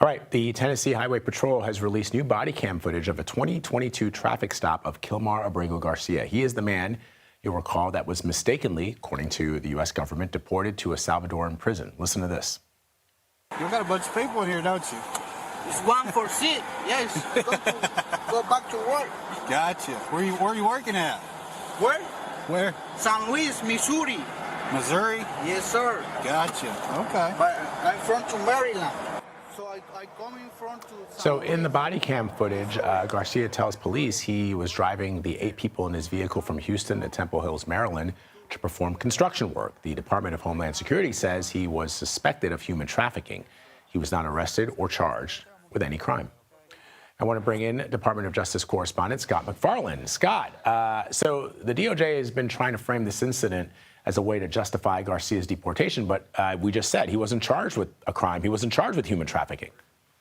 All right, the Tennessee Highway Patrol has released new body cam footage of a 2022 traffic stop of Kilmar Abrego Garcia. He is the man, you'll recall, that was mistakenly, according to the U.S. government, deported to a Salvadoran prison. Listen to this. You got a bunch of people in here, don't you? It's one for sit. Yes. Go back to work. Gotcha. Where are you working at? Where? Where? San Luis, Missouri. Missouri? Yes, sir. Gotcha. Okay. But I'm from to Maryland. So I come in front to So in the body cam footage, Garcia tells police he was driving the 8 people in his vehicle from Houston to Temple Hills, Maryland, to perform construction work. The Department of Homeland Security says he was suspected of human trafficking. He was not arrested or charged with any crime. I want to bring in Department of Justice correspondent Scott MacFarlane. Scott, so the DOJ has been trying to frame this incident as a way to justify Garcia's deportation, but we just said he wasn't charged with a crime. He wasn't charged with human trafficking.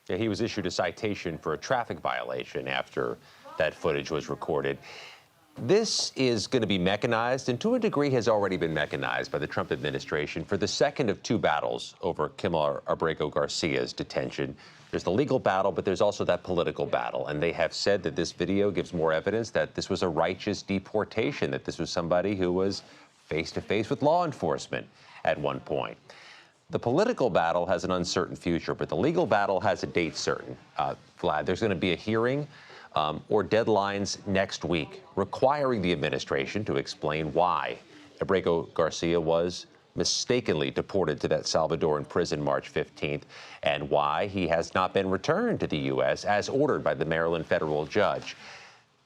Yeah, he was issued a citation for a traffic violation after that footage was recorded. This is going to be mechanized, and to a degree has already been mechanized by the Trump administration for the second of 2 battles over Kilmar Abrego Garcia's detention. There's the legal battle, but there's also that political battle. And they have said that this video gives more evidence that this was a righteous deportation, that this was somebody who was face-to-face with law enforcement at one point. The political battle has an uncertain future, but the legal battle has a date certain. Vlad, there's going to be a hearing or deadlines next week requiring the administration to explain why Abrego Garcia was mistakenly deported to that Salvadoran prison March 15th and why he has not been returned to the U.S. as ordered by the Maryland federal judge.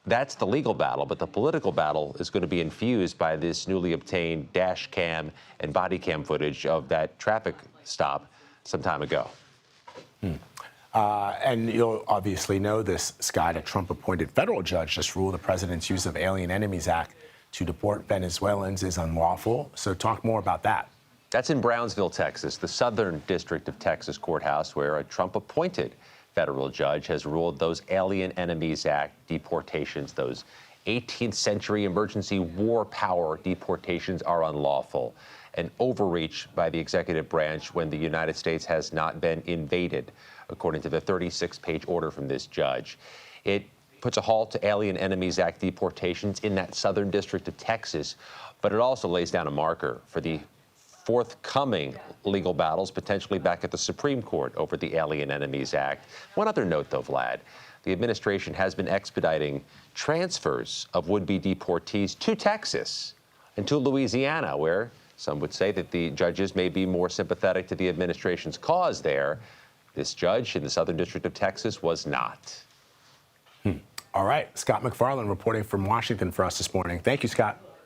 That's the legal battle, but the political battle is going to be infused by this newly obtained dash cam and body cam footage of that traffic stop some time ago. And you'll obviously know this, Scott. A Trump-appointed federal judge just ruled the president's use of Alien Enemies Act to deport Venezuelans is unlawful. So talk more about that. That's in Brownsville, Texas, the Southern District of Texas courthouse, where a Trump-appointed federal judge has ruled those Alien Enemies Act deportations, those 18th century emergency war power deportations, are unlawful, an overreach by the executive branch when the United States has not been invaded, according to the 36-page order from this judge. It puts a halt to Alien Enemies Act deportations in that Southern District of Texas, but it also lays down a marker for the forthcoming legal battles, potentially back at the Supreme Court over the Alien Enemies Act. One other note, though, Vlad, the administration has been expediting transfers of would-be deportees to Texas and to Louisiana, where some would say that the judges may be more sympathetic to the administration's cause there. This judge in the Southern District of Texas was not. All right, Scott MacFarlane reporting from Washington for us this morning. Thank you, Scott.